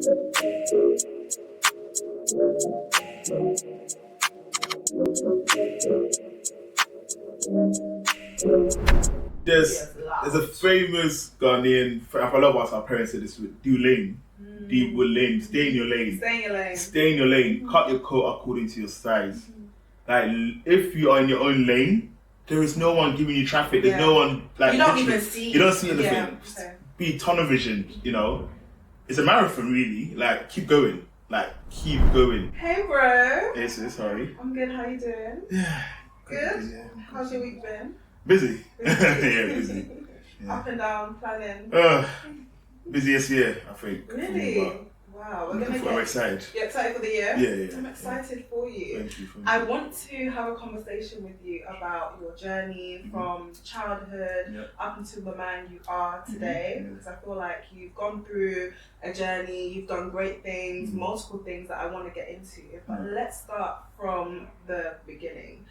There's a famous Ghanaian, a lot of us, our parents say this, do lane. Do lane. Stay in your lane. Stay in your lane. Cut your coat according to your size. Like, if you are in your own lane, there is no one giving you traffic. There's no one, like, you don't even see. You don't see anything. Yeah, okay. Be tunnel vision, you know. It's a marathon, really. Like, keep going. Keep going. Hey, bro. Hey, sis, sorry. I'm good. How you doing? Yeah. Good? Yeah. How's your week been? Busy. Yeah, busy. Yeah. Up and down, planning. Busiest year, I think. Really? Wow. I'm excited. You're excited for the year? Yeah. I'm excited for you. Thank you. I want to have a conversation with you about your journey from childhood up until the man you are today, because I feel like you've gone through a journey, you've done great things, multiple things that I want to get into. But let's start from the beginning.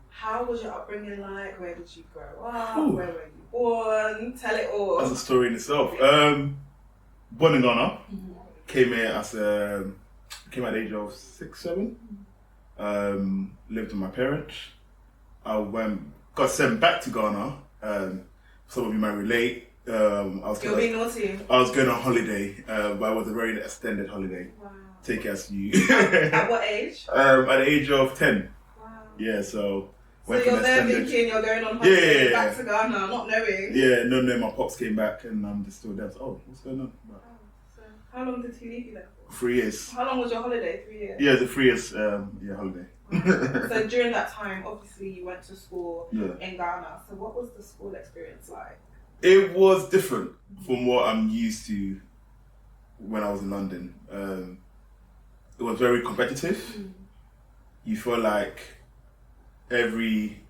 How was your upbringing like? Where did you grow up? Where were you born? Tell it all. That's a story in itself. Born in Ghana. Came here at the age of 6, 7. Lived with my parents. I got sent back to Ghana. Some of you might relate. You're being naughty. I was going on holiday, but it was a very extended holiday. Wow. Take it as you. At what age? At the age of 10. Wow. Yeah, so. So you're there thinking you're going on holiday back to Ghana, not knowing. Yeah, no, my pops came back and I'm just still there. So, what's going on? So how long did he leave you there for? 3 years. How long was your holiday? 3 years? Yeah, the 3 years holiday. Wow. So during that time, obviously you went to school in Ghana. So what was the school experience like? It was different from what I'm used to when I was in London. It was very competitive. You feel like every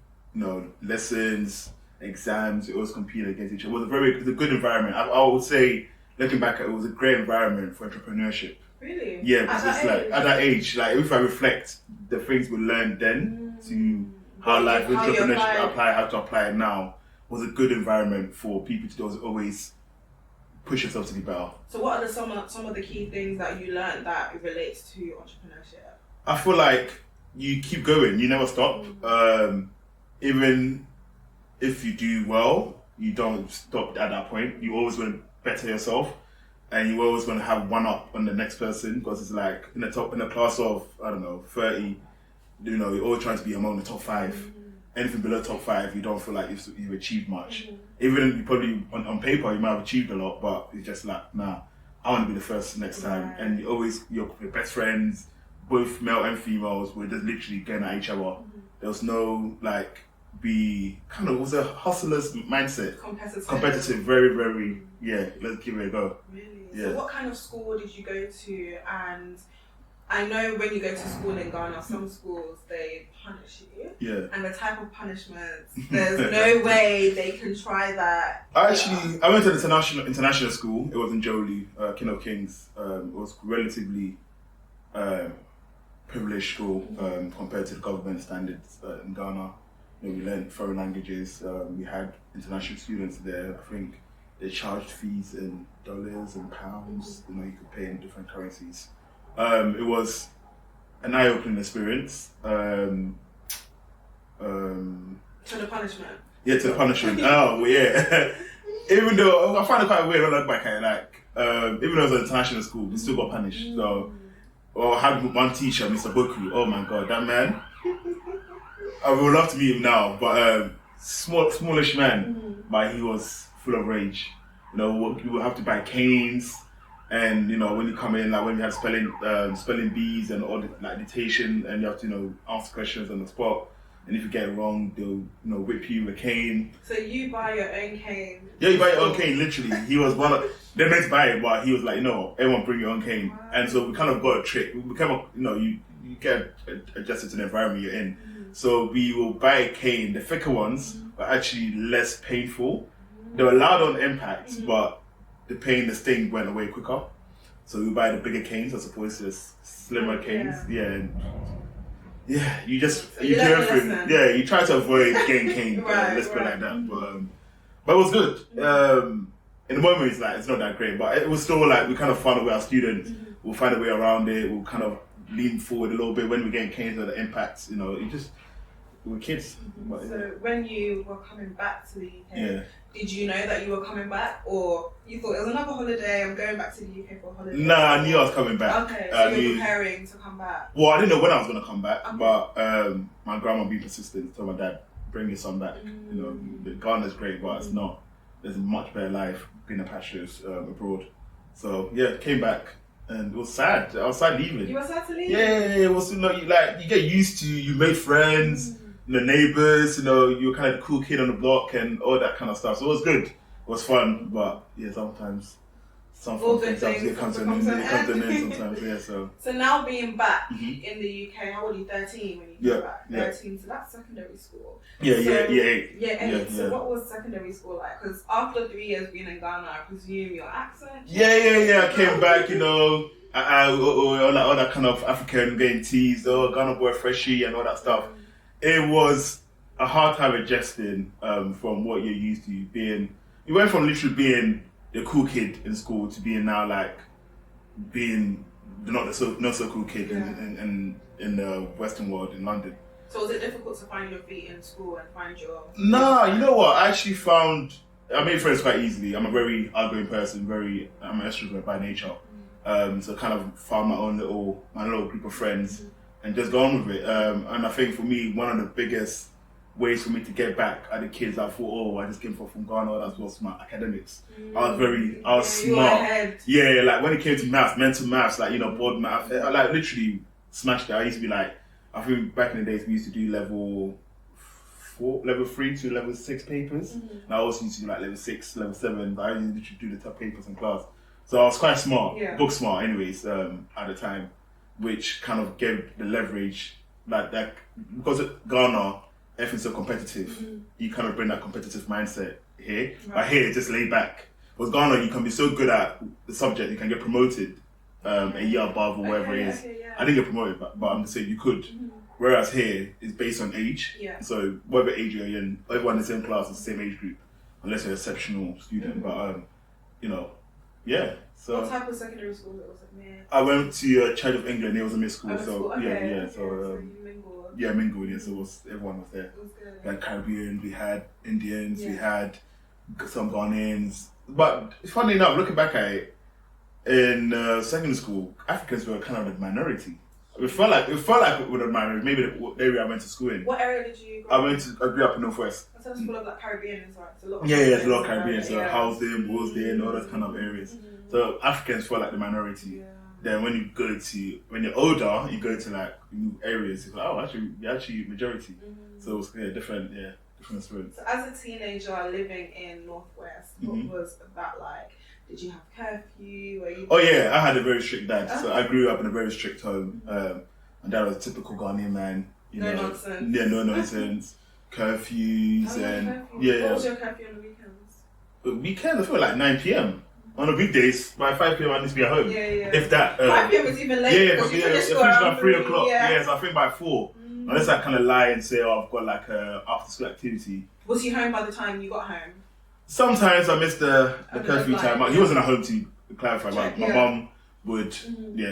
lessons, exams, it was competing against each other. It was a good environment. I would say, looking back, it was a great environment for entrepreneurship. Really? Yeah, because at that age, like if I reflect the things we learned then to how entrepreneurship how to apply it now, was a good environment for people to always push yourself to be better. So what are some of the key things that you learned that relates to entrepreneurship? I feel like you keep going, you never stop. Even if you do well, you don't stop at that point. You always want to better yourself, and you always want to have one up on the next person, because it's like in a class of 30, you're always trying to be among the top 5. Anything below top 5, you don't feel like you've achieved much. Even you probably on paper you might have achieved a lot, but it's just like, nah, I want to be the first next time. And you always, your best friends, both male and females, were just literally going at each other. There was no it was a hustler's mindset. Competitive, very, very, let's give it a go. Really? Yeah. So what kind of school did you go to? And I know when you go to school in Ghana, some schools, they punish you. Yeah. And the type of punishments, there's no way they can try that. I went to the international school. It was in Jolie, King of Kings. It was relatively privileged school compared to the government standards in Ghana. We learned foreign languages. We had international students there. I think they charged fees in dollars and pounds. You could pay in different currencies. It was an eye-opening experience. To the punishment? Yeah, to the punishment. Oh, yeah. Even though, I find it quite weird when I look back at it, even though it was an international school, we still got punished. So, I had one teacher, Mr. Boku. Oh my God, that man. I would love to meet him now, but smallish man, but he was full of rage. We would have to buy canes. And when you come in, like when you have spelling bees and all the dictation, and you have to ask questions on the spot, and if you get it wrong, they'll whip you with a cane. So you buy your own cane? Yeah, you buy your own cane. Literally, he was one of they're meant to buy it, but he was like, everyone bring your own cane. Wow. And so we kind of got a trick. We became you get adjusted to the environment you're in. So we will buy a cane. The thicker ones but actually less painful. They were loud on impact, but the sting went away quicker. So we buy the bigger canes as opposed to the slimmer canes. You do everything. Yeah, you try to avoid getting caned. Let's put it like that. But it was good. in the moment it's like, it's not that great, but it was still like, we kind of found a way, our students, we'll find a way around it, we'll kind of lean forward a little bit when we're getting cases of the impacts, you know, we were kids. But, So when you were coming back to the UK, did you know that you were coming back, or you thought it was another holiday, I'm going back to the UK for a holiday? Nah, I knew I was coming back. Okay, so you were preparing to come back. Well, I didn't know when I was going to come back, but my grandma being persistent told my dad, bring your son back. You know, Ghana's great, but it's not. There's a much better life being a pastures abroad. So yeah, came back. And it was sad. I was sad leaving. You were sad to leave? Yeah, it was, you know, you get used to, you made friends, you know, neighbours, you know, you were kind of the cool kid on the block and all that kind of stuff. So it was good. It was fun, but yeah, sometimes some fun things comes to an end sometimes, yeah, so. So now being back in the UK, how old are you, 13 when you came back? 13, so that's secondary school. Yeah, so, 8. Yeah, 8. So what was secondary school like? Because after 3 years being in Ghana, I presume your accent? Yeah, I came back, you know, all that kind of African getting teased, Ghana boy freshie and all that stuff. It was a hard time adjusting from what you're used to being. You went from literally being the cool kid in school to being now like being the not so cool kid in the Western world in London. So was it difficult to find your feet in school and find your... Nah, you know what? I actually I made friends quite easily. I'm a very outgoing person, I'm an extrovert by nature. So kind of found my little group of friends and just got on with it. And I think for me, one of the biggest ways for me to get back at the kids, I thought, I just came from Ghana, that was my academics. I was smart. Yeah, like when it came to maths, mental maths, like, you know, board math, I like literally smashed it. I used to be like, I think back in the days we used to do level 3 to level 6 papers. And I also used to do like level 6, level 7, but I used to do the top papers in class. So I was quite smart, book smart anyways, at the time, which kind of gave the leverage, like that, because Ghana, everything's so competitive, you kind of bring that competitive mindset here. Right. But here, just lay back. Because Ghana, you can be so good at the subject, you can get promoted a year above or whatever it is. I didn't get promoted, but I'm just saying you could. Whereas here, it's based on age. So whatever age you're in, everyone in the same class is the same age group, unless you're an exceptional student. But, you know, yeah. So what type of secondary school was it? I went to Church of England. It was a mixed school, So you mingled. Yeah, mingled. Yeah, so everyone was there. We had Caribbean, we had Indians, we had some Ghanaians. But funny enough, looking back at it, in secondary school, Africans were kind of the minority. It felt like it was a minority. Maybe the area I went to school in. What area did you grow up in? I grew up in Northwest. So it's full of like Caribbeans, right? It's a lot of Caribbean. So Housden, Woolsden, all those kind of areas. So Africans felt like the minority. Then when you're older, you go to like new areas. It's like, you're actually majority. So it was different experience. So as a teenager living in Northwest, what was that like? Did you have curfew? I had a very strict dad. So I grew up in a very strict home. And dad was a typical Ghanaian man. No nonsense. Yeah, no nonsense. Curfews What was your curfew on the weekends? Weekends, I feel like 9 p.m. On the weekdays, by 5 p.m. I need to be at home. If that. 5 p.m. is even late. It finished by 3 o'clock. So I think by 4. Unless I kind of lie and say, I've got like a after school activity. Was he home by the time you got home? Sometimes I missed the curfew time. He wasn't at home to clarify, but my mum would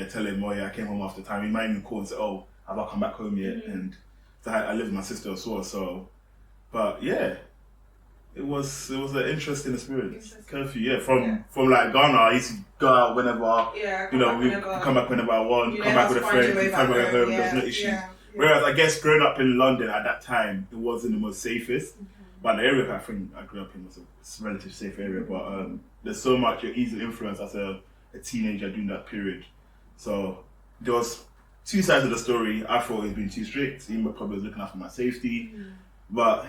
tell him, I came home after time. He might even call and say, have I come back home yet? And so I lived with my sister as well. So, but yeah, it was an interesting experience. Curfew, from like Ghana, I used to go out whenever. Come back whenever I want. Come back with a friend. Come back home. There's no issues. Whereas I guess growing up in London at that time, it wasn't the most safest. But the area I think I grew up in was a relatively safe area. But there's so much you're easily influenced as a teenager during that period. So there was two sides of the story. I thought he'd been too strict. He probably was looking after my safety. But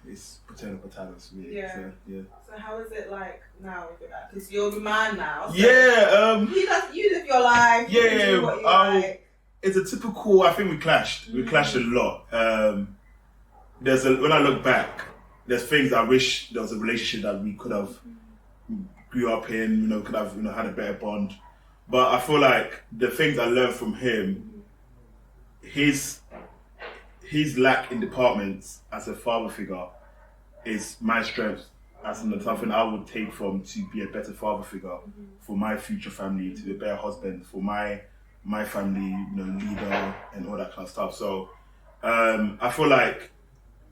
it's potato for me. So how is it like now with your dad? Because you're the man now. So you live your life. You do what you like. It's a typical. I think we clashed. We clashed a lot. When I look back, there's things I wish there was a relationship that we could have grew up in. Could have had a better bond. But I feel like the things I learned from him, his lack in departments as a father figure is my strength as something I would take from to be a better father figure for my future family, to be a better husband for my family, leader and all that kind of stuff. So I feel like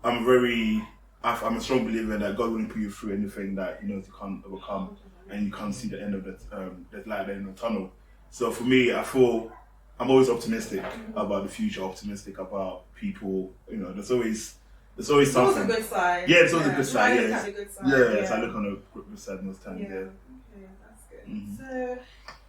I'm a strong believer in that God wouldn't put you through anything that you can't overcome, and you can't see the end of the light at the end of the tunnel. So for me, I feel I'm always optimistic about the future, optimistic about people. There's always something. It's always a good side. Yeah, it's always a good side. Try to look at the good side. Yeah, I look on the good side most times. Yeah. Okay, that's good. So,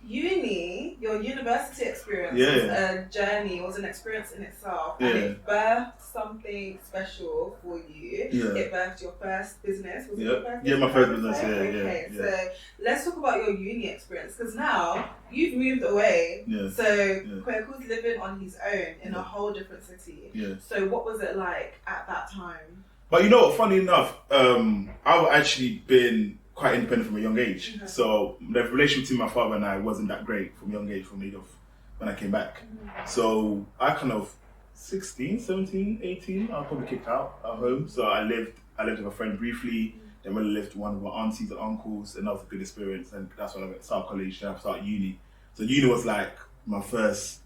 your university experience was a journey, was an experience in itself, and it birthed something special for you. Yeah. It birthed your first business. Was it Yeah. your first Yeah, my first business. Okay, so let's talk about your uni experience, because now you've moved away. Yeah. So Kwaku's living on his own in a whole different city. Yeah. So what was it like at that time? But funny enough, I've actually been quite independent from a young age. Mm-hmm. So the relationship between my father and I wasn't that great from a young age, from when I came back. Mm-hmm. So I kind of 16, 17, 18, I was probably kicked out at home. So I lived with a friend briefly. Then when I lived with one of my aunties and uncles, and that was a good experience. And that's when I went to start college, then I started uni. So uni was like my first,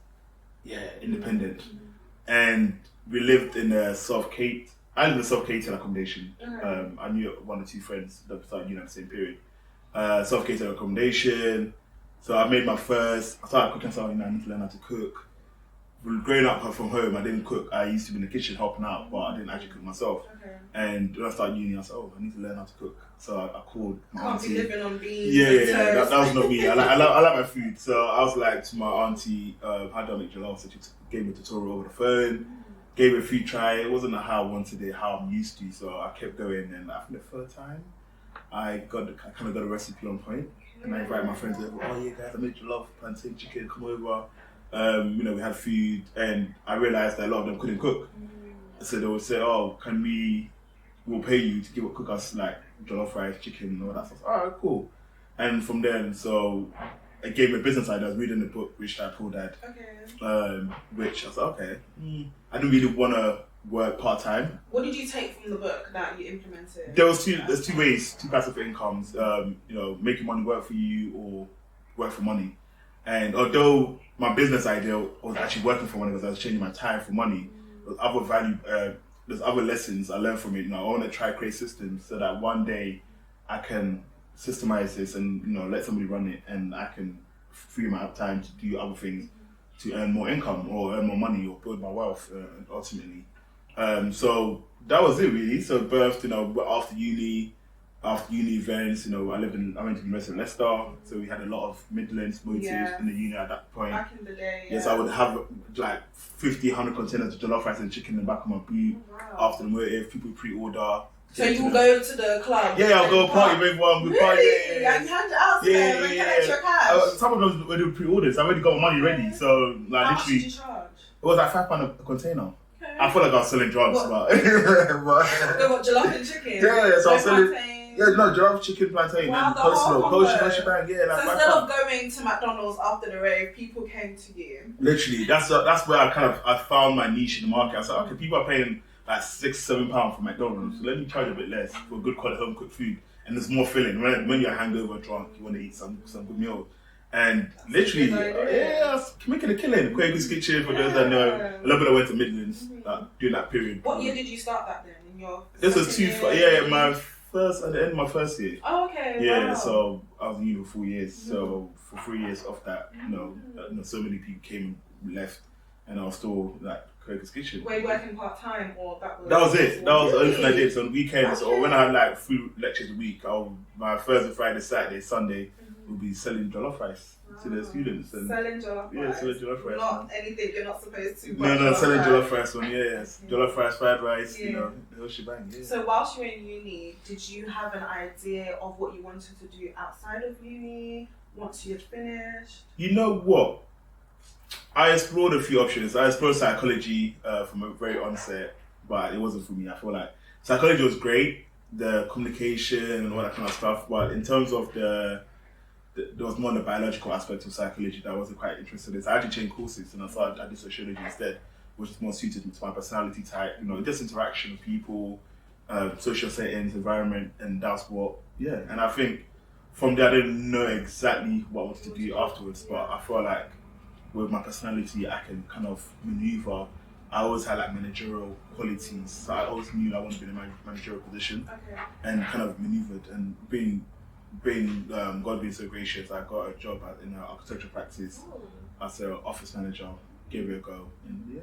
independent. Mm-hmm. And we lived in I lived in a self-catered accommodation. I knew one or two friends that started uni at the same period. Self-catered accommodation. So I started cooking something. I need to learn how to cook. Growing up from home, I didn't cook. I used to be in the kitchen helping out, but I didn't actually cook myself. Okay. And when I started uni, I said, I need to learn how to cook. So I called my auntie. Can't be living on beans. Yeah. That was not me. I like my food. So I was like to my auntie, how do I make jollof? So she gave me a tutorial over the phone. Gave it a free try. It wasn't how I wanted it, how I'm used to. So I kept going, and after the third time, I kind of got a recipe on point, and I invited my friends over. Oh yeah, guys, I made jollof, plantain chicken. Come over. We had food, and I realized that a lot of them couldn't cook. So they would say, "Oh, we'll pay you to cook us like jollof rice, chicken, and all that stuff." All right, cool. And from then, so it gave me a business idea. I was reading the book, Rich Dad Poor Dad. Okay. Which I was like, okay. I didn't really want to work part time. What did you take from the book that you implemented? There's two ways, two passive incomes. Making money work for you or work for money. And although my business idea was actually working for money because I was changing my time for money, there's other lessons I learned from it. I want to try create systems so that one day I can systemize this and let somebody run it, and I can free my time to do other things to earn more income or earn more money or build my wealth ultimately. So that was it really. So birthed, after uni events, I went to the University of Leicester, so we had a lot of Midlands motives in the uni at that point. Back in the day, Yes, I would have like 50, 100 containers of jollof rice and chicken in the back of my boot after the motive. People pre-order. So you will go to the club? Yeah, I'll go party with one. Really? Party, yeah. You hand it out to them and collect your cash? Some of them were pre-ordered, so I already got my money ready. So like how much did you charge? It was like £5 a container. Okay. I feel like I was selling drugs, but jollof and chicken? Yeah, so I was selling. Yeah, no, jollof, chicken, plantain, and coleslaw, shebang. Yeah, so instead of going to McDonald's after the rave, people came to you. Literally, that's where I found my niche in the market. I was like, okay, people are paying like £6-7 for McDonald's, so let me charge a bit less for good quality home cooked food, and there's more filling. When you're hangover drunk, you want to eat some good meal. And literally, I was making a killing. Kwaku's Kitchen, for those that know. A little bit I went to Midlands during that period. What year did you start that then? This was at the end of my first year. Oh, okay. Yeah, wow. So I was in uni for 4 years. So for 3 years of that, so many people came and left, and I was still like Kwaku's Kitchen. Were you working part time or that was? That was it. That was the only thing I did. So on weekends or when I had like 3 lectures a week, my Thursday, Friday, Saturday, Sunday would be selling jollof rice to the students. And selling jollof rice. Yeah, selling jollof rice. Not anything you're not supposed to. No, selling jollof rice one. Yes, jollof rice, fried rice. The whole shebang. Yeah. So whilst you were in uni, did you have an idea of what you wanted to do outside of uni once you had finished? You know what? I explored a few options. I explored psychology from a very onset, but it wasn't for me. I feel like psychology was great, the communication and all that kind of stuff, but in terms of there was more the biological aspect of psychology that I wasn't quite interested in. So I actually changed courses and I did sociology instead, which is more suited to my personality type. Just interaction with people, social settings, environment, and that's what, and I think from there I didn't know exactly what I wanted to do afterwards, but I felt like with my personality I can kind of maneuver. I always had like managerial qualities, so I always knew I wanted to be in a managerial position, and kind of maneuvered, and being God being so gracious, I got a job in an architectural practice as an office manager, gave it a go, and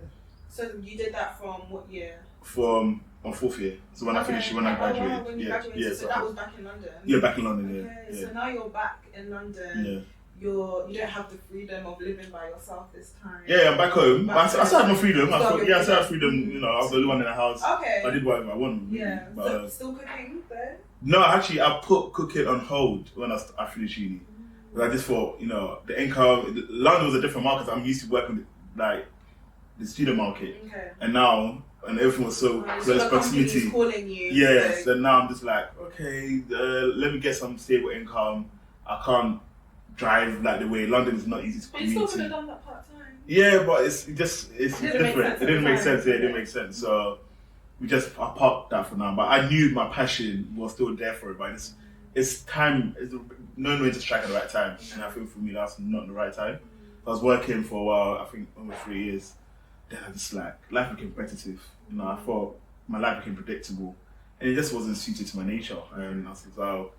So you did that from what year? From on 4th year. So when I finished, when I graduated. Wow, when you graduated. So that was back in London? Yeah, back in London, Okay, so now you're back in London. You don't have the freedom of living by yourself this time. Yeah, I'm back home. I still had my freedom. I still had freedom, you know, I was the only one in the house. Okay. I did whatever I wanted. Yeah. But, so still cooking there? No, actually, I put cooking on hold when I finished uni. Because I just thought, you know, the income, London was a different market. I'm used to working like the student market. Okay. And now, and everything was so close proximity. Calling you. Yes, so now I'm just like, okay, let me get some stable income. I can't drive like the way London is not easy to commute. But you still could have done that part time. Yeah, but it's different. It didn't make sense. Yeah, it didn't make sense. So I parked that for now. But I knew my passion was still there for it. But it's time. It's knowing when to strike at the right time. And I think for me that's not the right time. I was working for a while. I think almost 3 years. Then I just like life became competitive. You know, I thought my life became predictable, and it just wasn't suited to my nature. And I was like, so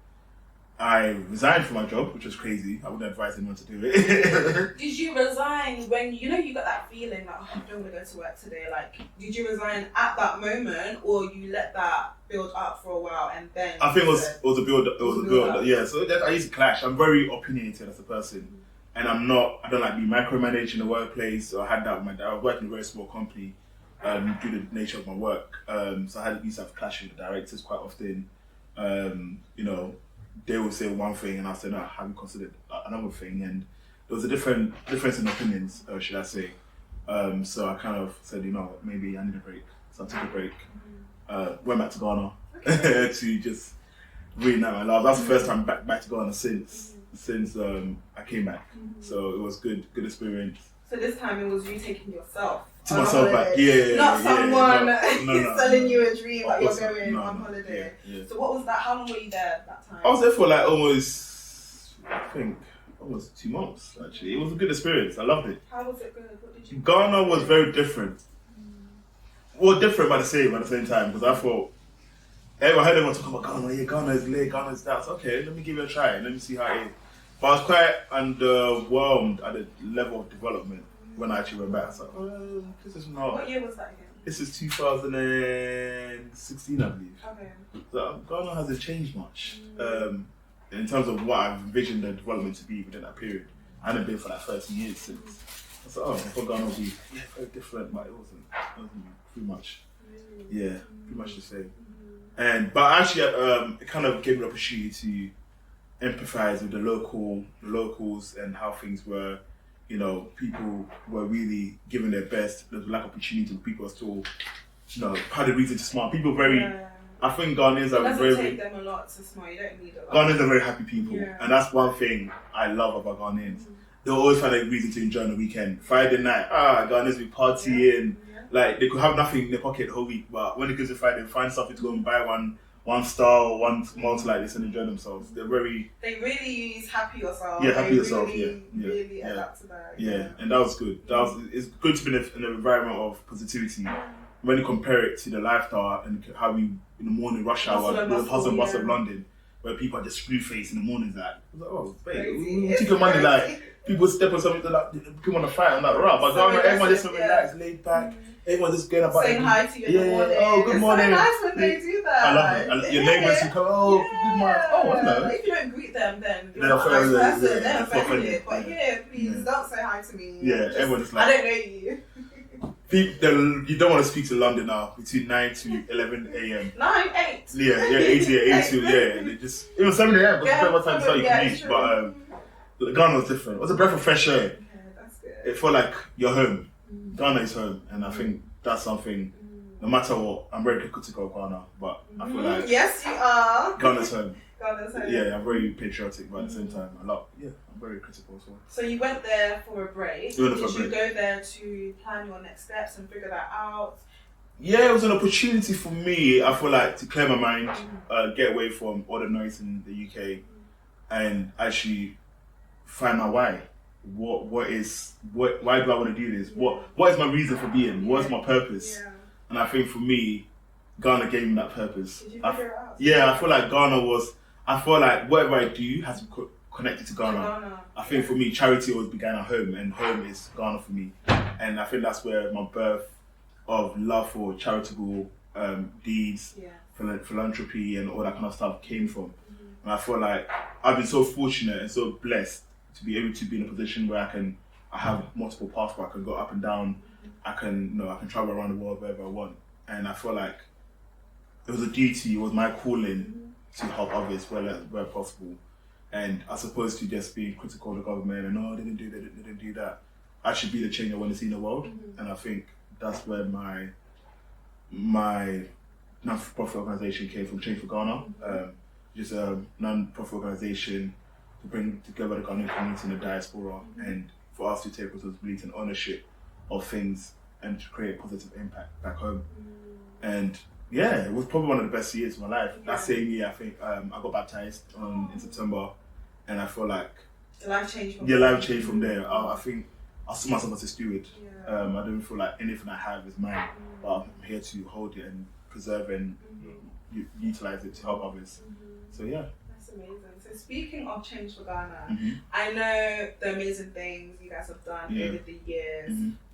I resigned from my job, which was crazy. I wouldn't advise anyone to do it. Did you resign when you got that feeling like, oh, I don't want to go to work today? Like, did you resign at that moment, or you let that build up for a while and then? I think it was a build. It was a build. Yeah. So I used to clash. I'm very opinionated as a person. And I don't like being micromanaged in the workplace. So I had that with my dad. I was working in a very small company due to the nature of my work. So I used to have clash with the directors quite often. You know, they would say one thing and I'll say, no, I haven't considered another thing. And there was a difference in opinions, should I say. So I kind of said, you know, maybe I need a break. So I took a break. Went back to Ghana to just reignite my life. That's the first time back to Ghana since I came back. So it was good experience. So this time it was you taking yourself to myself back, not someone selling you a dream that you're going on holiday. So what was that? How long were you there that time? I was there for like almost 2 months actually. It was a good experience. I loved it. How was it good? What did you? Ghana was very different. Well, different but the same at the same time, because I thought. I heard everyone talking about Ghana. Yeah, Ghana is lit, Ghana is that. So, okay, let me give it a try. Let me see how it is. But I was quite underwhelmed at the level of development when I actually went back. I was like, oh, this is not. What year was that again? This is 2016, I believe. Okay. So Ghana hasn't changed much in terms of what I've envisioned the development to be within that period. I hadn't been for like 30 years since. I was like, oh, I thought Ghana would be very different, but it wasn't pretty much. Yeah, pretty much the same. But actually, it kind of gave me the opportunity to empathize with the locals and how things were. You know, people were really giving their best. There was a lack of opportunity. People are still, you know, had a reason to smile. People very. I think Ghanaians are very. It doesn't take them a lot to smile. You don't need a lot. Ghanaians are very happy people, and that's one thing I love about Ghanaians. They'll always find a reason to enjoy on the weekend. Friday night, Ghanaians be partying. Like, they could have nothing in their pocket the whole week, but when it goes to Friday, they find something to go and buy one star or one malt like this and enjoy themselves. They really use happy yourself. Yeah, happy yourself. Really adapt to that. Yeah, and that was good. It's good to be in an environment of positivity. When you compare it to the lifestyle and how we in the morning rush hour, the hustle and bustle of London, where people are just blue faced in the mornings. Like, oh, babe, we take your money like. People step on something like people want to fight on that route, but everyone just so relaxed, laid back. Everyone just going about saying hi to you in the morning. Oh, good morning. It's so nice when they do that. I love it. Your neighbours who come, good morning. Oh, hello. If you don't greet them, then you're not a nice person. They're offended. But please don't say hi to me. Yeah, everyone is like, I don't know you. You don't want to speak to London now between 9 to 11 a.m. 9, 8. Yeah, 8 to They just even 7 a.m. Because what time you can but Ghana was different. It was a breath of fresh air. That's good. It felt like you're home. Ghana is home, and I think that's something. No matter what, I'm very critical of Ghana, but I feel like yes, you are. Ghana's home. Ghana's home. Yeah, I'm very patriotic, but at the same time, I'm very critical as well. So you went there for a break. Did you go there to plan your next steps and figure that out? Yeah, it was an opportunity for me. I feel like to clear my mind, get away from all the noise in the UK, and actually find my why. Why do I want to do this? What is my reason for being? What is my purpose? Yeah. And I think for me, Ghana gave me that purpose. Did you figure it out? Yeah, I feel like I feel like whatever I do has to be connected to Ghana. I think for me, charity always began at home, and home is Ghana for me. And I think that's where my birth of love for charitable deeds, philanthropy, and all that kind of stuff came from. And I feel like I've been so fortunate and so blessed to be able to be in a position where I have multiple paths where I can go up and down. I can travel around the world wherever I want. And I feel like it was a duty, it was my calling to help others where possible. And as opposed to just being critical of the government and they didn't do that. I should be the change I want to see in the world. And I think that's where my non-profit organization came from, Change for Ghana. Just a non-profit organization to bring together the Ghanaian community in the diaspora and for us to take responsibility and ownership of things and to create a positive impact back home. And yeah, it was probably one of the best years of my life. That same year, I think I got baptized in September, and I feel like life changed from there. I think I saw myself as a steward. I don't feel like anything I have is mine, but I'm here to hold it and preserve and utilize it to help others. So yeah. That's amazing. So speaking of Change for Ghana, I know the amazing things you guys have done over the years.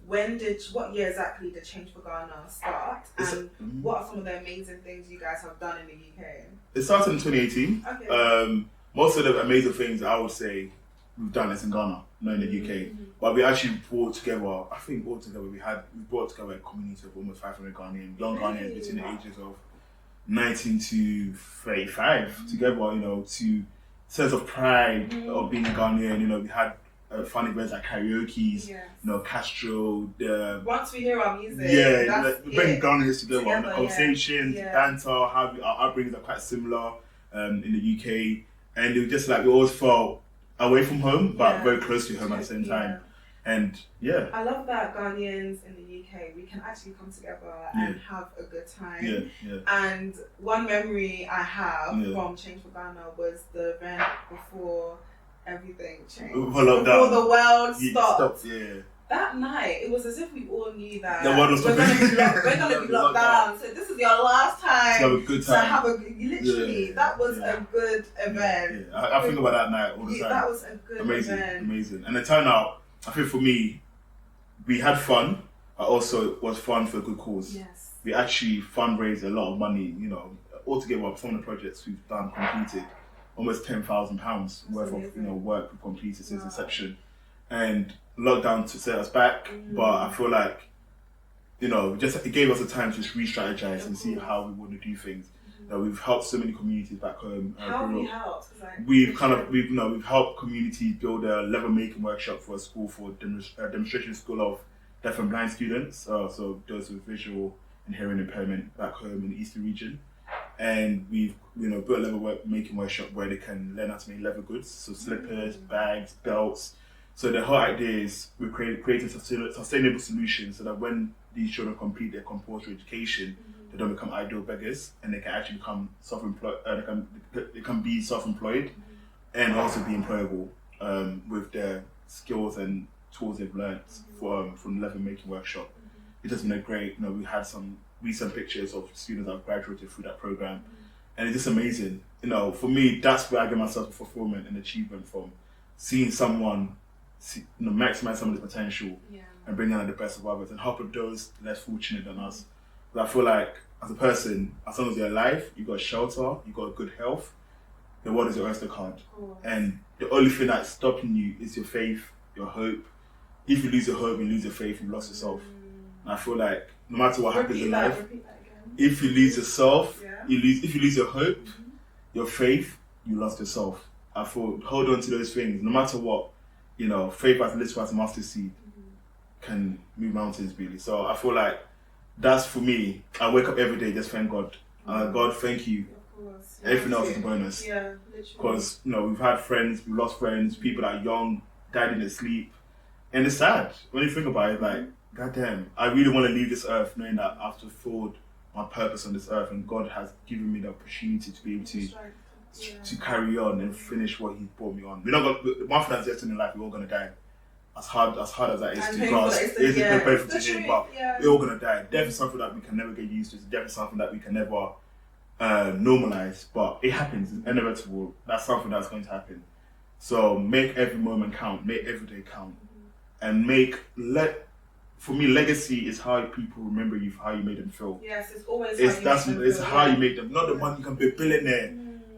What year exactly did Change for Ghana start? And what are some of the amazing things you guys have done in the UK? It started in 2018. Okay. Most of the amazing things I would say we've done is in Ghana, not in the UK. But we actually brought together, we brought together a community of almost 500 Ghanaian, young Ghanaians between the ages of 19 to 35 together, to sense of pride of being a Ghanaian. We had fun events like karaoke's, Castro. Once we hear our music, we bring Ghanaians together, conversations, banter, how our upbringings are quite similar in the UK, and it was just like we always felt away from home, but very close to home at the same time. And I love that Ghanaians in the UK, we can actually come together and have a good time. And one memory I have from Change for Ghana was the event before everything changed. Before the world stopped. That night, it was as if we all knew that the world was we're going to be locked down. So this is your last time to have a good time. That was a good event. I think about that night all the time. That was a good event. Amazing. And it turned out, I think for me, we had fun, but also it was fun for a good cause. Yes. We actually fundraised a lot of money, altogether some of the projects we've done completed, almost £10,000 worth of work we've completed since inception. And lockdown to set us back, but I feel like, it gave us the time to just re-strategize and see how we want to do things. We've helped so many communities back home. How have you helped? We've helped communities build a level making workshop for a school for demonstration school of deaf and blind students, so those with visual and hearing impairment back home in the Eastern region. And we've built a level making workshop where they can learn how to make leather goods, so slippers, bags, belts. So the whole idea is we're creating sustainable solutions so that when these children complete their compulsory education, they don't become idle beggars, and they can actually become self-employed. They can be self-employed and also be employable with their skills and tools they've learned from the leather making workshop. It has been great. We had some recent pictures of students that have graduated through that program, and it's just amazing. For me, that's where I get myself fulfillment and achievement from, seeing someone maximize some of the potential and bring out the best of others and help those less fortunate than us. But I feel like as a person, as long as you're alive, you got shelter, you got good health, the world is your oyster card. And the only thing that's stopping you is your faith, your hope. If you lose your hope, you lose your faith, you lost yourself. And I feel like no matter what happens in life, if you lose yourself, if you lose your hope, your faith, you lost yourself. I feel hold on to those things, no matter what. Faith as little as a mustard seed can move mountains, really. So I feel like that's for me. I wake up every day just thank God. God, thank you. Of course. Everything else is a bonus. Yeah, literally. Because we've had friends, we've lost friends, people that are young, died in their sleep, and it's sad when you think about it. Like goddamn, I really want to leave this earth knowing that I've fulfilled my purpose on this earth, and God has given me the opportunity to be able to carry on and finish what He brought me on. We're not gonna, one thing that's destined in life, we're all gonna die. As hard as that is to grasp, it's painful to hear, but we're all gonna die. Death is something that we can never get used to. Death is something that we can never normalize, but it happens. It's inevitable. That's something that's going to happen. So make every moment count. Make every day count, and for me, legacy is how people remember you for how you made them feel. Yes, it's always how you make them. Not the money, you can be a billionaire,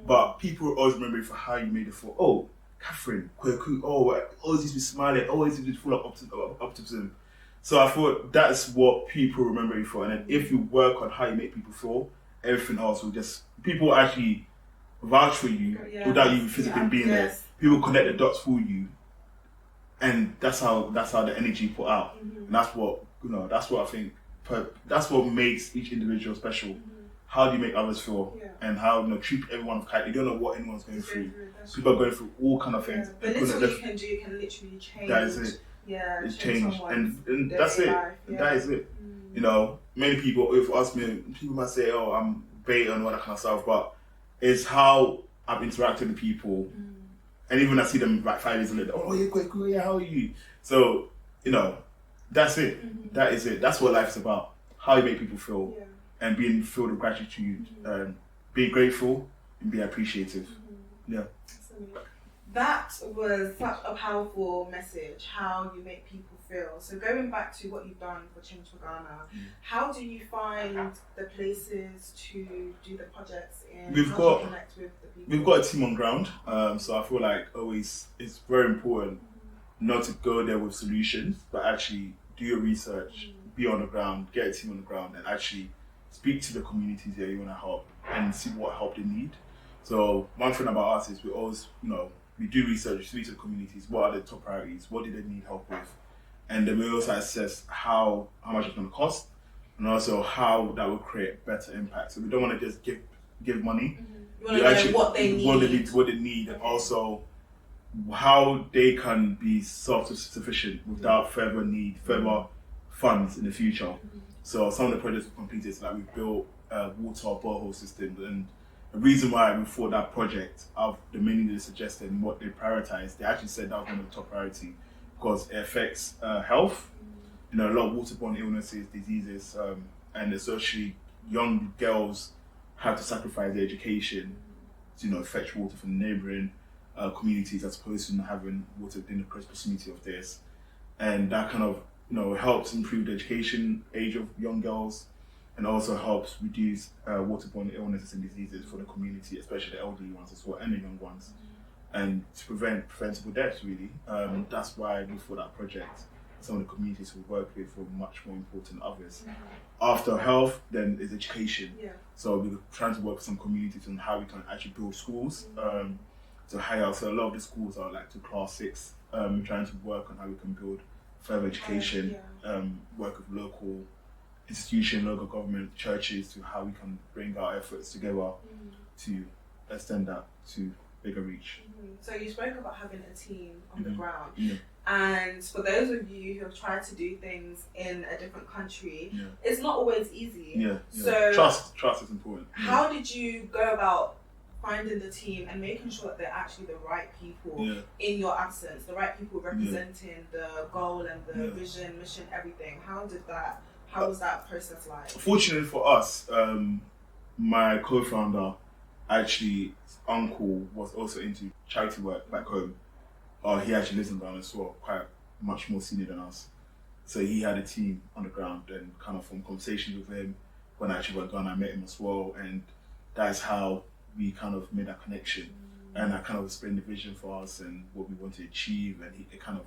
but people always remember you for how you made them feel. Oh, Cathryn Kwaku, always used to be smiling, always used to be full of optimism. So I thought that's what people remember you for. And then if you work on how you make people feel, everything else will just, people actually vouch for you without you physically being there. People connect the dots for you. And that's how the energy put out. And that's what, that's what I think, that's what makes each individual special. How do you make others feel? And how, treat everyone with kindness. You don't know what anyone's going through. People are going through all kind of things. The little you can do can literally change. That is it. Yeah, it's changed. And that's it. That is it. Many people, if you ask me, people might say, oh, I'm bait and all that kind of stuff, but it's how I've interacted with people. And even when I see them like 5 years later, oh, you're quite cool, yeah, how are you? So, that's it. That is it. That's what life is about. How you make people feel. And being filled with gratitude, being grateful and being appreciative. Yeah. That was such a powerful message, how you make people feel. So going back to what you've done for Change for Ghana, how do you find the places to do the projects in? Connect with the people? We've got a team on ground, so I feel like always it's very important not to go there with solutions, but actually do your research, be on the ground, get a team on the ground, and actually speak to the communities that you want to help and see what help they need. So one thing about us is we always, we do research, speak to the communities, what are the top priorities, what do they need help with, and then we also assess how much it's going to cost, and also how that will create better impact. So we don't want to just give money. You want to know what they need. What they need, and also how they can be self-sufficient without further funds in the future. So some of the projects we've completed, like we've built water borehole systems, and the reason why we thought that project, of the meaning they suggested and what they prioritized, they actually said that was one of the top priority because it affects health. A lot of waterborne illnesses, diseases, and especially young girls have to sacrifice their education to fetch water from neighboring communities as opposed to having water in the close proximity of theirs, and that kind of helps improve the education age of young girls, and also helps reduce waterborne illnesses and diseases for the community, especially the elderly ones as well, and the young ones, and to prevent preventable deaths, really. That's why we thought that project, some of the communities we work with were much more important than others. After health, then is education. So we're trying to work with some communities on how we can actually build schools to hire. So a lot of the schools are like to class 6. We're trying to work on how we can build further education, work with local institutions, local government, churches, to how we can bring our efforts together to extend that to bigger reach. So you spoke about having a team on the ground, and for those of you who have tried to do things in a different country, it's not always easy. So trust is important. How did you go about finding the team and making sure that they're actually the right people in your absence, the right people representing the goal and the vision, mission, everything? How was that process like? Fortunately for us, my co-founder, actually, uncle was also into charity work back home. He actually lives in Ghana as well, quite much more senior than us. So he had a team on the ground, and kind of from conversations with him, when I actually went to Ghana, I met him as well, and that's how we kind of made that connection. And I kind of explained the vision for us and what we want to achieve, and it kind of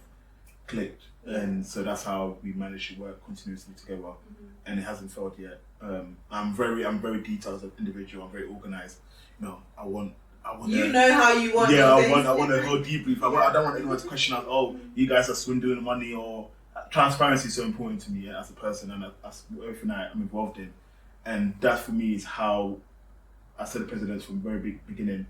clicked. And so that's how we managed to work continuously together, and it hasn't failed yet. I'm very detailed as an individual. I'm very organized. I want. You know how you want. Yeah, I want to go deeply. I don't want anyone to question us. Oh, you guys are swindling the money, or transparency is so important to me as a person, and as everything I'm involved in. And that for me is how I set the precedence from the very beginning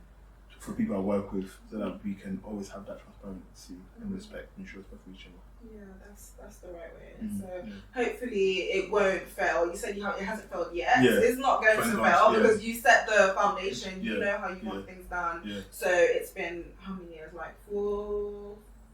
for people I work with, so that we can always have that transparency and respect, mutual respect for each other. Yeah, that's the right way. So hopefully it won't fail. You said it hasn't failed yet. Yeah. So it's not going to fail because you set the foundation. You know how you want things done. Yeah. So it's been how many years? Like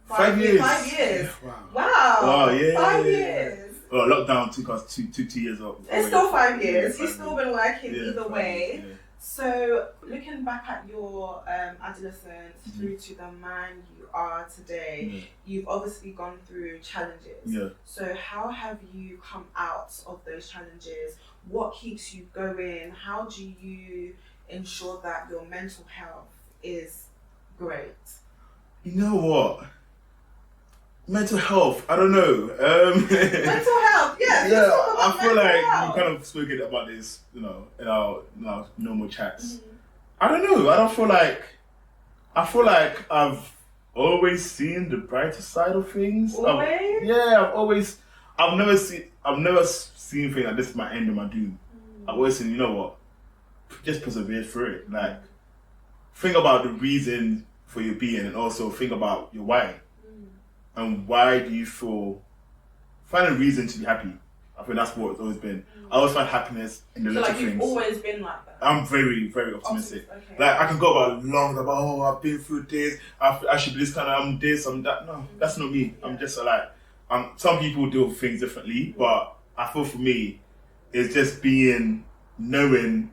5 years. 5 years. Wow. Wow. Yeah. 5 years. Well, lockdown took us two years off. It's still 5 years. Yeah, You've still been working either way. Yeah. So looking back at your adolescence through to the man you are today, you've obviously gone through challenges. Yeah. So how have you come out of those challenges? What keeps you going? How do you ensure that your mental health is great? You know what? Mental health, I don't know. Mental health, yes. Yeah, I feel like we kind of spoken about this, in our normal chats. I don't know. I feel like I've always seen the brighter side of things. Always? I've never seen things like this is my end of my doom. I've always seen, you know what? Just persevere through it. Like, think about the reason for your being and also think about your why. And why do you find a reason to be happy? I think that's what it's always been. I always find happiness in the little things. You've always been like that? I'm very, very optimistic. Okay. Like, I can go about I've been through this, I should be this kind of, I'm this, I'm that. No, that's not me. I'm just like, some people do things differently, but I feel for me, it's just knowing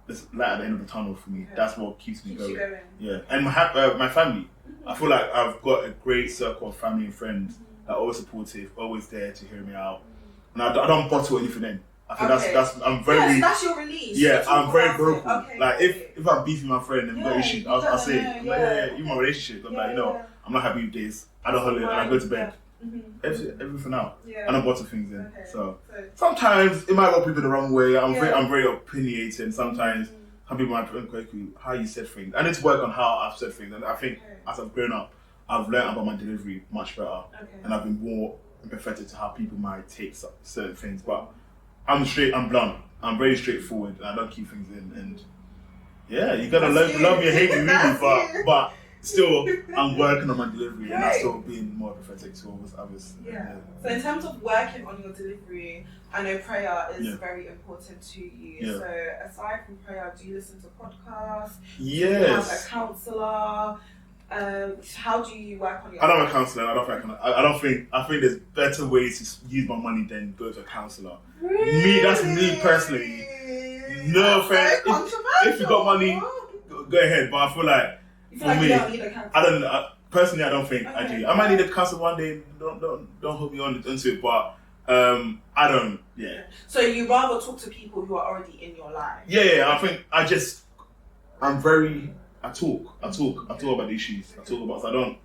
there's light at the end of the tunnel for me. That's what keeps me going. Yeah, and my family. I feel like I've got a great circle of family and friends that are always supportive, always there to hear me out, and I don't bottle anything in. I think I'm very. Yes, that's your release. Yeah, I'm very vocal. Okay, like if I'm beefing my friend and we've got issues, I'll say it. Even my relationships, I'm like, I'm not happy with this. I don't holiday and I go to bed. Everything out. I don't bottle things in. Okay. So sometimes it might rub people the wrong way. I'm very opinionated. Sometimes some people might think, Kwaku, how you said things. I need to work on how I've said things, and I think as I've grown up, I've learned about my delivery much better, and I've been more empathetic to how people might take certain things. But I'm blunt. I'm very straightforward, and I don't keep things in. And you gotta love me or hate me, really, but still, I'm working on my delivery, and I'm still being more empathetic towards others. So in terms of working on your delivery, I know prayer is very important to you. So aside from prayer, do you listen to podcasts? Yes. Do you have a counsellor? How do you work on your? I don't have a counsellor. I think there's better ways to use my money than go to a counsellor. Really? That's me personally. No offense. If you got money, go ahead. But I feel like you don't need a counsellor. Personally, I don't think I do. I might need a counsellor one day. Don't hold me on into it, but I don't. Yeah. So you rather talk to people who are already in your life? Yeah. I think I talk about the issues. I talk about. So I don't.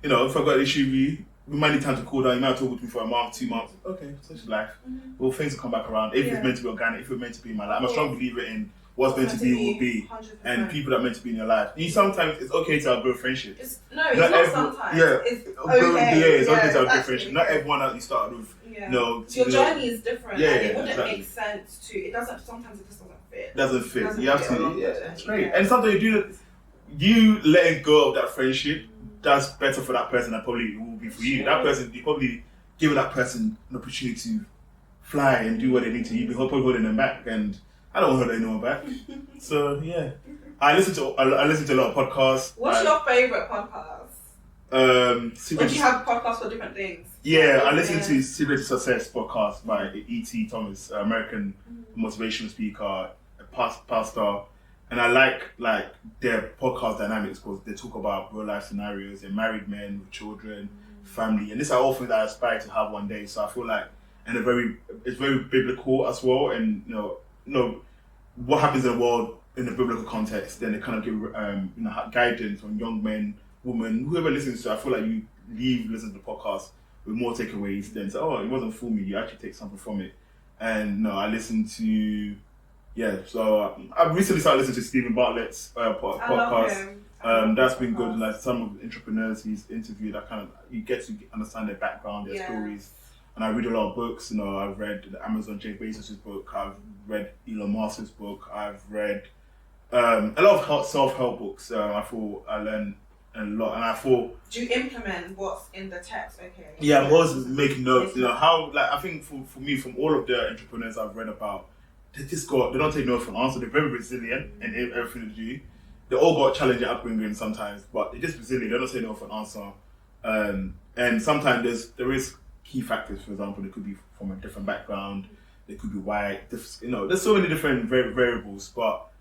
If I got an issue with you, we might need time to cool down. You might talk with me for a month, 2 months. Okay, such is life. Well, things will come back around. If it's meant to be organic, if it's meant to be in my life, I'm a strong believer in what's meant to be will be, 100%. And people that are meant to be in your life. Sometimes it's okay to outgrow friendships. It's not sometimes. It's okay to outgrow friendships. Not everyone that you started with. Your journey is different. Yeah, and it wouldn't make sense to. It doesn't. Sometimes it just doesn't fit. You have to. Yeah, that's great. And sometimes you letting go of that friendship. That's better for that person than probably it will be for you. That person, you probably giving that person an opportunity to fly and do what they need to. You've been probably holding them back, and I don't hold anyone back. So I listen to a lot of podcasts. What's your favorite podcast? Or do you have podcasts for different things? Yeah, I listen to Secret to Success podcast by E.T. Thomas, American motivational speaker, pastor. And I like their podcast dynamics because they talk about real life scenarios. They're married men with children, family, and these are all things that I aspire to have one day. So I feel like, and it's very biblical as well. And what happens in the world in a biblical context. Then they kind of give guidance on young men, women, whoever listens to. I feel like you listen to the podcast with more takeaways than say, oh, it wasn't for me. You actually take something from it. And I listen to. Yeah, so I've recently started listening to Stephen Bartlett's podcast. That's been good. Like some of the entrepreneurs he's interviewed, you get to understand their background, their stories. And I read a lot of books. I've read the Amazon Jeff Bezos' book. I've read Elon Musk's book. I've read a lot of self-help books. I thought I learned a lot. And I thought, do you implement what's in the text? Okay. Yeah, I'm always making notes. You know how, like, I think for me, from all of the entrepreneurs I've read about, they don't take no for an answer. They're very resilient in everything they do. They all got challenging upbringing sometimes, but they're just resilient. They don't say no for an answer. And sometimes there is key factors. For example, they could be from a different background. They could be white. There's so many different variables, but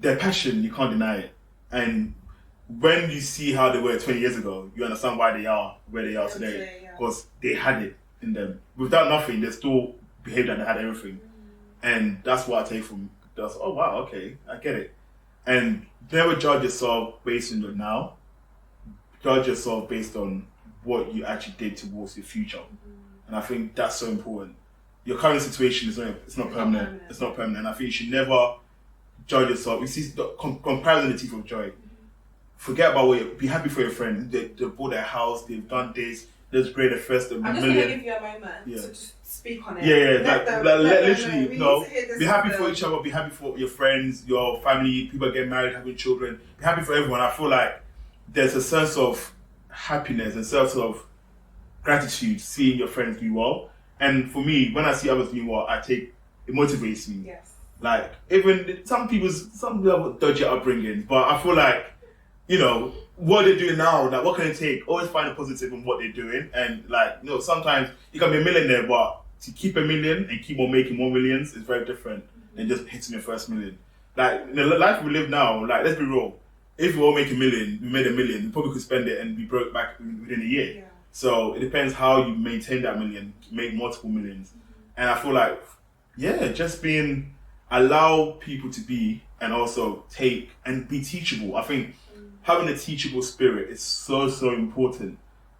their passion, you can't deny it. And when you see how they were 20 years ago, you understand why they are where they are today. Because they had it in them. Without nothing, they still behaved like they had everything. And that's what I take from this. Oh wow, okay, I get it. And never judge yourself based on your now. Judge yourself based on what you actually did towards your future. And I think that's so important. Your current situation is not permanent. It's not permanent. And I think you should never judge yourself. You see, the comparison the thief of joy. Forget about be happy for your friends. They bought their house, they've done this, let's grade the first $1 million. I'm just going to give you a moment to just speak on it. Be happy for each other, be happy for your friends, your family, people getting married, having children. Be happy for everyone. I feel like there's a sense of happiness, a sense of gratitude seeing your friends do well. And for me, when I see others doing well, it motivates me. Yes. Like, even some people have dodgy upbringing, but I feel like, what they're doing now, like, what can it take? Always find a positive in what they're doing. And, like, sometimes you can be a millionaire, but to keep $1 million and keep on making more millions is very different than just hitting your first million. Like, in the life we live now, like, let's be real. If we all make $1 million, we made $1 million, we probably could spend it and be broke back within a year. Yeah. So it depends how you maintain that million, make multiple millions. And I feel like, just allow people to be, and also take and be teachable. I think having a teachable spirit is so, so important.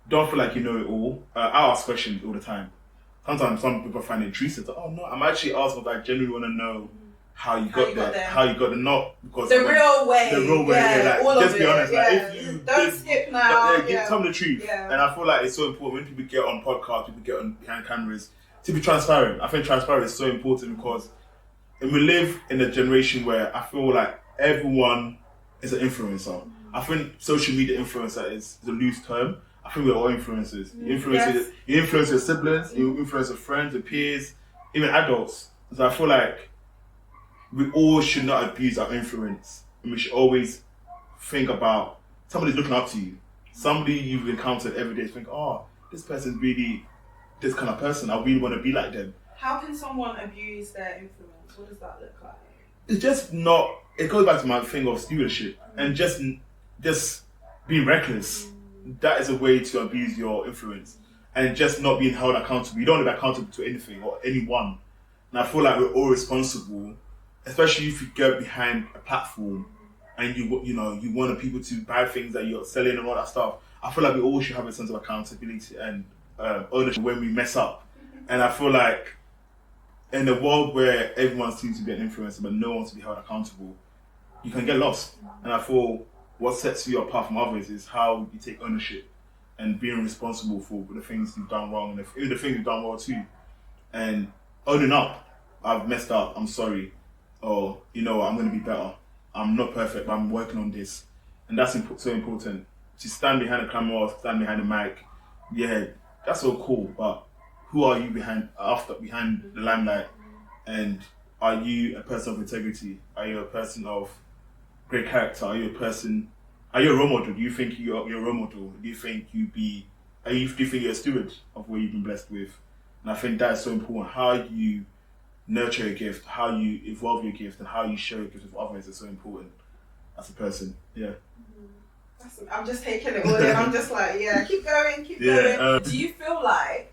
Don't feel like you know it all. I ask questions all the time. Sometimes some people find it intrusive. Oh no, I'm actually asking because I genuinely want to know how you got there, not because the real way. Just be honest. Yeah. If you don't skip now. Tell me the truth. Yeah. And I feel like it's so important when people get on podcasts, people get on behind cameras, to be transparent. I think transparency is so important because we live in a generation where I feel like everyone is an influencer. I think social media influencer is a loose term. I think we're all influencers. You influence your siblings, you influence your friends, your peers, even adults. So I feel like we all should not abuse our influence. And we should always think about somebody's looking up to you. Somebody you've encountered every day, think, this person's really this kind of person. I really want to be like them. How can someone abuse their influence? What does that look like? It's just not. It goes back to my thing of stewardship and just being reckless. That is a way to abuse your influence and just not being held accountable. You don't want to be accountable to anything or anyone. And I feel like we're all responsible, especially if you get behind a platform and you want people to buy things that you're selling and all that stuff. I feel like we all should have a sense of accountability and ownership when we mess up. And I feel like in a world where everyone seems to be an influencer but no one wants to be held accountable, you can get lost. And I feel what sets you apart from others is how you take ownership and being responsible for the things you've done wrong and even the things you've done well too. And owning up, I've messed up, I'm sorry. Or, I'm going to be better. I'm not perfect, but I'm working on this. And that's so important. To stand behind the camera or stand behind the mic, that's all cool, but who are you behind the limelight? And are you a person of integrity? Are you a person of great character? Are you a role model? Do you think you're a role model? Do you think do you think you're a steward of what you've been blessed with? And I think that is so important. How you nurture your gift, how you evolve your gift, and how you share your gift with others is so important as a person. Yeah. I'm just taking it all in. I'm just like, keep going. Do you feel like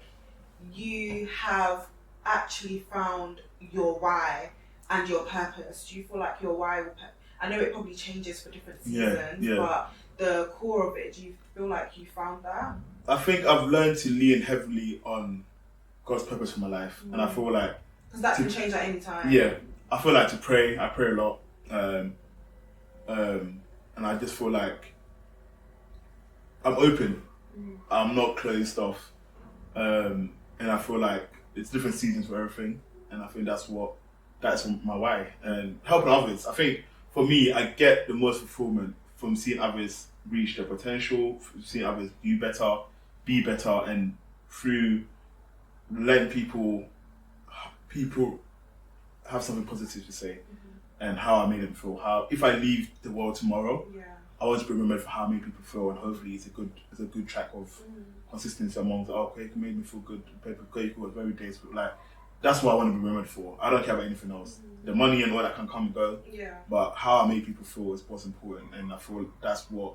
you have actually found your why and your purpose? Do you feel like your why I know it probably changes for different seasons, but the core of it, do you feel like you found that? I think I've learned to lean heavily on God's purpose for my life. And I feel like because that can change at any time. Yeah. I feel like to pray. I pray a lot. And I just feel like I'm open. I'm not closed off. And I feel like it's different seasons for everything. And I think that's my why. And helping others. I think for me, I get the most fulfillment from seeing others reach their potential, seeing others do better, be better, and through letting people have something positive to say, and how I made them feel. How if I leave the world tomorrow, I want to be remembered for how I made people feel, and hopefully it's a good track of consistency amongst. Oh, okay, it made me feel good. It was very days, but like that's what I want to be remembered for. I don't care about anything else. The money and all that can come and go. Yeah. But how I made people feel is what's important, and I feel that's what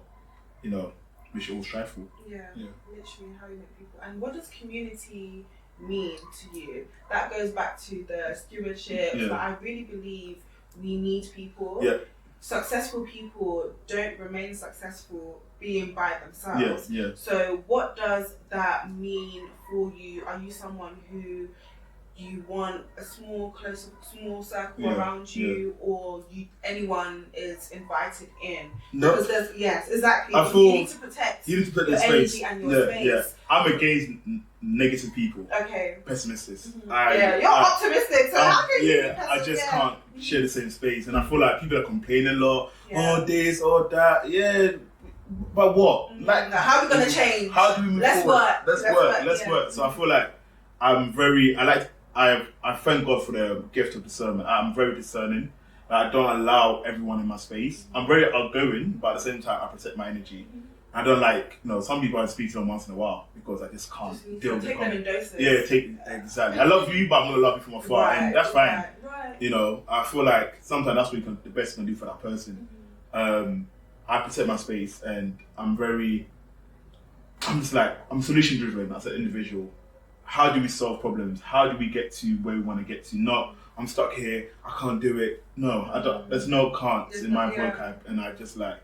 we should all strive for. Yeah. Literally how you make people. And what does community mean to you? That goes back to the stewardship. But I really believe we need people. Yeah. Successful people don't remain successful being by themselves. Yeah. So what does that mean for you? Are you someone who you want a small circle around you, or anyone is invited in? No. Because there's exactly. I feel you need to protect your energy space. and your space. Yeah. I'm against negative people. Okay. Pessimists. You're optimistic, so how can you be pessimistic? I just can't share the same space, and I feel like people are complaining a lot. Oh, this or that. Yeah. But what? Like, how are we gonna change? How do we move forward? Let's work. work. So I feel like I thank God for the gift of discernment. I'm very discerning. I don't allow everyone in my space. I'm very outgoing, but at the same time, I protect my energy. I don't like, some people I speak to them once in a while because I just can't deal with it. Take them in doses. Yeah, exactly. I love you, but I'm gonna love you from afar, and that's fine. Right. I feel like sometimes that's what the best you can do for that person. I protect my space, and I'm solution driven as an individual. How do we solve problems? How do we get to where we want to get to? Not, I'm stuck here, I can't do it. No, I don't. There's no can'ts in my vocab, and I just like,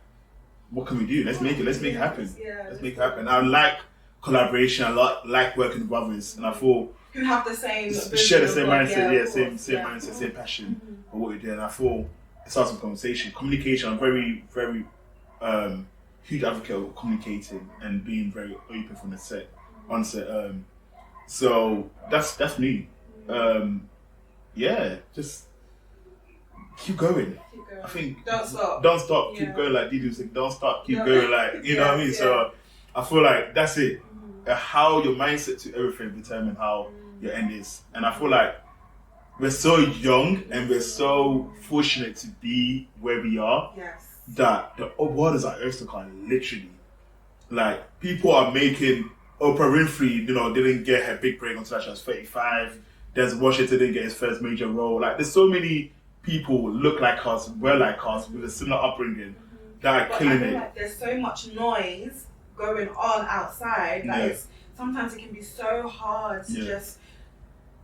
what can we do? Let's make it happen. Let's make it hapen. I like collaboration. I like working with others, and I feel who have the same share the same mindset, same mindset, same passion for what we do. And I feel it starts with conversation, communication. I'm very, very huge advocate of communicating and being very open from the onset. So that's me. Just keep going. I think don't stop. Keep going, like Didi was saying. Don't stop. Keep going, like you know what I mean. So I feel like that's it. How your mindset to everything determine how your end is. And I feel like we're so young and we're so fortunate to be where we are. Yes. That the world is our oyster card, literally. Like people are making Oprah Winfrey, didn't get her big break until she was 35. Denzel Washington didn't get his first major role. Like there's so many people look like us, we're like us, with a similar upbringing that are killing it. Like there's so much noise going on outside that sometimes it can be so hard to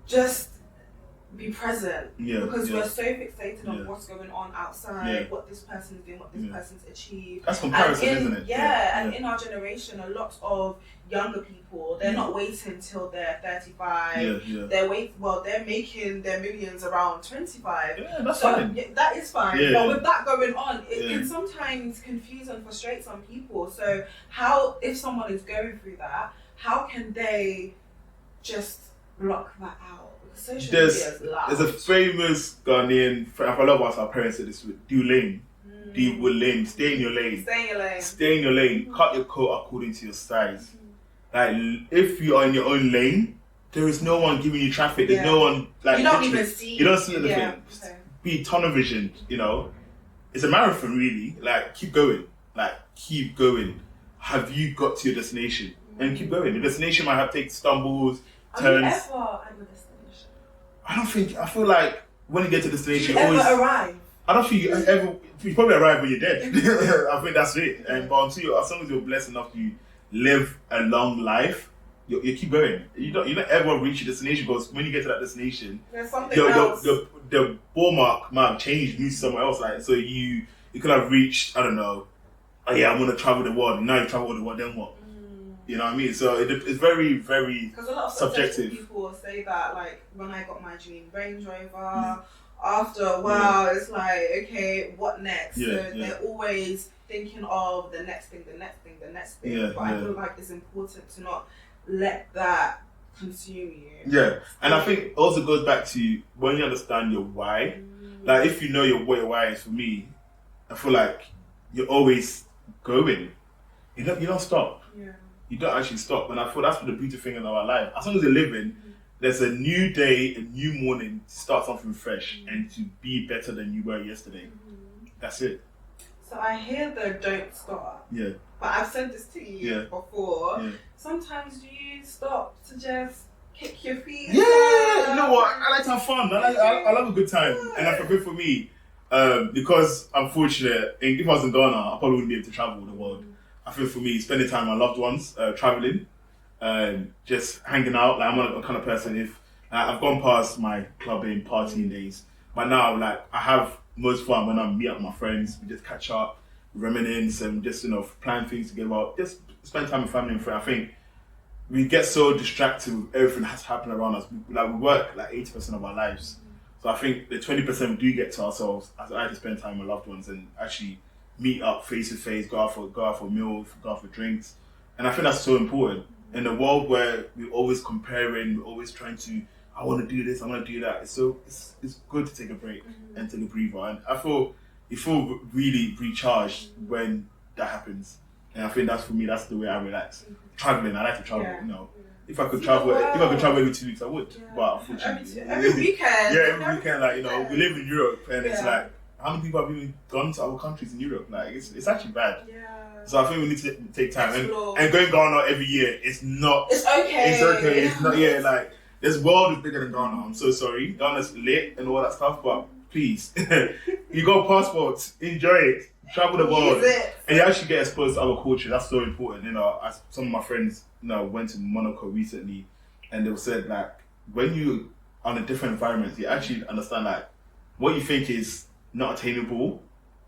just be present because we're so fixated on what's going on outside, what this person is doing, what this person's achieved. That's comparison, isn't it? And in our generation, a lot of younger people, they're not waiting till they're 35. They're making their millions around 25. Yeah, that's fine. That is fine. But with that going on, it can sometimes confuse and frustrate some people. So if someone is going through that, how can they just block that out? There's a famous Ghanaian, I love what our parents said this with, do lane. Stay in your lane. Stay in your lane. Cut your coat according to your size. Like, if you are in your own lane, there is no one giving you traffic. There's no one, like, you don't even see. You don't see anything. Be tunnel vision, It's a marathon, really. Like, keep going. Have you got to your destination? And keep going. The destination might have take stumbles, turns. Are you ever at your destination? I feel like when you get to the destination, you ever arrive? I don't think you probably arrive when you're dead. I think that's it. And but as long as you're blessed enough to live a long life, you keep going. You don't ever reach your destination, because when you get to that destination, there's something else. The ball mark might have changed, moved somewhere else. Like, so you could have reached, I don't know, I'm gonna travel the world. Now you travel the world, then what? You know what I mean? So it's very, very because a lot of subjective. People say that, like, when I got my dream Range Rover, after a while, it's like, okay, what next? They're always thinking of the next thing. But I feel like it's important to not let that consume you. Yeah, and I think it also goes back to when you understand your why. Like, if you know what your why is, for me, I feel like you're always going. you don't stop. Yeah. You don't actually stop. And I feel that's the beautiful thing in our life. As long as you're living, there's a new day, a new morning to start something fresh and to be better than you were yesterday. That's it. So I hear the don't stop. Yeah. But I've said this to you before. Yeah. Sometimes do you stop to just kick your feet? Yeah, you know what? I like to have fun. I love a good time. And I feel for me, because I'm fortunate, if I was in Ghana, I probably wouldn't be able to travel the world. I feel for me, spending time with my loved ones, traveling, just hanging out. Like, I'm not a kind of person, if I've gone past my clubbing, partying days, but now like I have most fun when I meet up with my friends. We just catch up, reminisce, and just plan things together. Just spend time with family and friends. I think we get so distracted with everything that's happening around us. We work like 80% of our lives. So I think the 20% we do get to ourselves, as I like to spend time with loved ones and actually meet up face to face, go out for meals, go out for drinks. And I think that's so important. In a world where we're always comparing, we're always trying to, I want to do this, I want to do that. It's good to take a break and take a breather. And I feel you feel really recharged when that happens. And I think that's, for me, that's the way I relax. Traveling, I like to travel, If I could travel every 2 weeks, I would. But unfortunately, every weekend. Every weekend, we live in Europe, and it's like, how many people have even gone to other countries in Europe? Like, it's actually bad. Yeah. So I think we need to take time. And going Ghana every year, it's not. It's okay. It's okay. It's not. Yeah, like this world is bigger than Ghana. I'm so sorry. Ghana's lit and all that stuff, but please, you got passports, enjoy it, travel the world, and you actually get exposed to other cultures. That's so important. As some of my friends, went to Monaco recently, and they said like when you are in a different environment, you actually understand like what you think is not attainable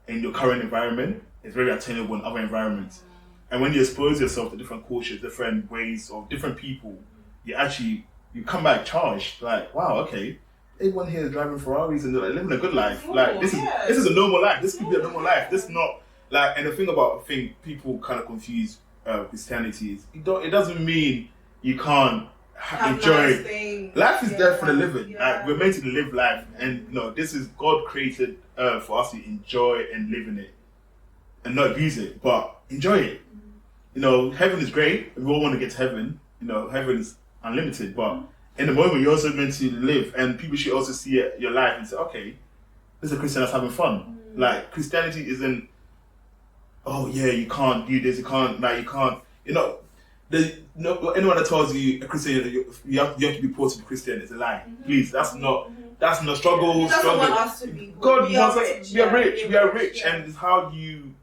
in your current environment is very attainable in other environments. And when you expose yourself to different cultures, different ways of different people, you come back charged. Like, wow, okay, everyone here is driving Ferraris and living a good life. Like this is a normal life. This could be a normal life. This is not like. And the thing about people kind of confuse Christianity is it doesn't mean you can't enjoy. Nice life is there for the living. Yeah. Like we're meant to live life, and this is God created for us to enjoy and live in it, and not abuse it, but enjoy it. Heaven is great. We all want to get to heaven. Heaven is unlimited, but in the moment you're also meant to live, and people should also see your life and say, okay, this is a Christian that's having fun. Like Christianity isn't, oh yeah, you can't do this, you can't. Anyone that tells you a Christian you have to be poor to be Christian is a lie. Please, that's not struggle. He doesn't want us to be poor. God wants us. We are rich, and it's how you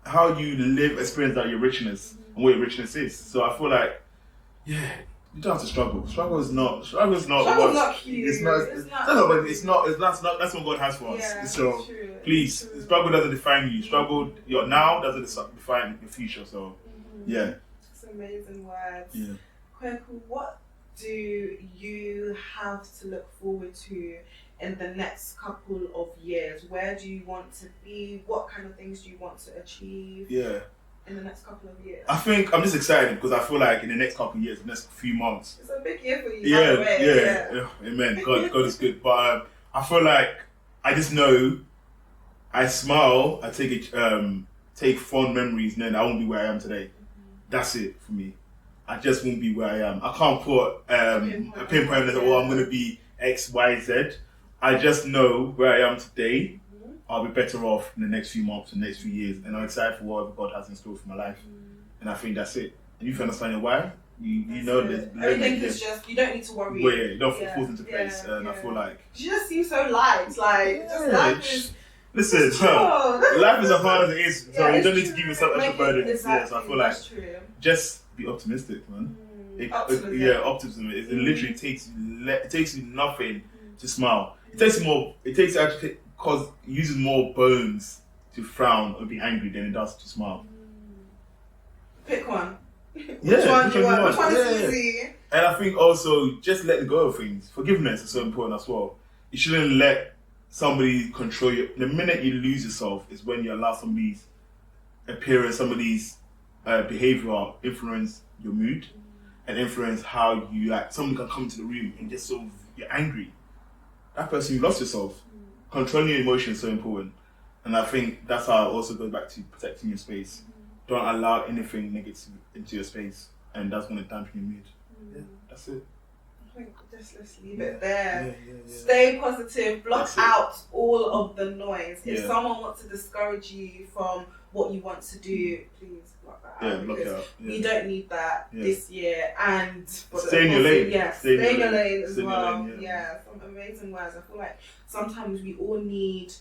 live, experience that your richness and what your richness is. So I feel like, you don't have to struggle. Struggle is not Struggle's not cute. It's not. That's what God has for us. Yeah, so true. Please, struggle doesn't define you. Struggle your now doesn't define your future. So yeah. It's amazing words. Yeah. Kwaku, what do you have to look forward to in the next couple of years? Where do you want to be? What kind of things do you want to achieve? Yeah. In the next couple of years? I think I'm just excited because I feel like in the next couple of years, the next few months. It's a big year for you. Yeah. Amen. God is good. But I feel like I just know I smile, I take fond memories, knowing I won't be where I am today. That's it for me. I just won't be where I am. I can't put a pinpoint that, I'm going to be X, Y, Z. I just know where I am today. I'll be better off in the next few months, the next few years, and I'm excited for what God has in store for my life. And I think that's it. And if you understand your why, you know that everything is just, you don't need to worry. Well, it don't fall into place. And I feel like you just seem so light. Like life is. Listen, life is as hard as it is, so you don't need to give yourself extra burden. Exactly, so I feel like just be optimistic, man. Optimism. It literally takes you nothing to smile. It takes you actually, because it uses more bones to frown or be angry than it does to smile. Pick one. Which one is easy? And I think also just letting go of things. Forgiveness is so important as well. You shouldn't let somebody control you. The minute you lose yourself is when you allow somebody's appearance, somebody's behavior influence your mood and influence how you like. Somebody can come into the room and just you're angry. That person, you lost yourself. Controlling your emotions is so important. And I think that's how it also goes back to protecting your space. don't allow anything negative into your space, and that's going to dampen your mood. Yeah, that's it. I think let's leave it there. Yeah. Stay positive, block out all of the noise. If Yeah. someone wants to discourage you from what you want to do, please block that out. Yeah, block it out. Yeah. We don't need that this year. And stay in your lane. Yeah, stay in your lane as Stay in your well. lane, Yeah, some amazing words. I feel like sometimes we all need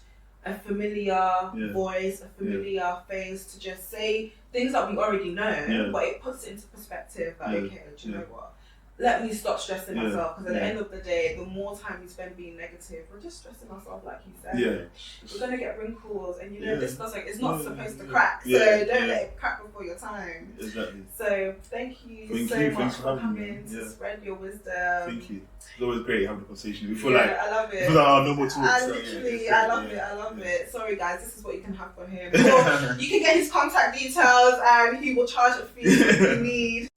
a familiar voice, a familiar face to just say things that we already know, but it puts it into perspective. Like, okay, do you know what? Let me stop stressing myself, because at the end of the day, the more time we spend being negative, we're just stressing ourselves, like you said. We're gonna get wrinkles, and this doesn't. It's not supposed to crack, so don't let it crack before your time. Exactly. So thank you so much for coming to spread your wisdom. Thank you. It's always great having a conversation. We feel like I love it. We feel like our normal talks. I love it. Sorry guys, this is what you can have from him. Or you can get his contact details, and he will charge a fee if you need.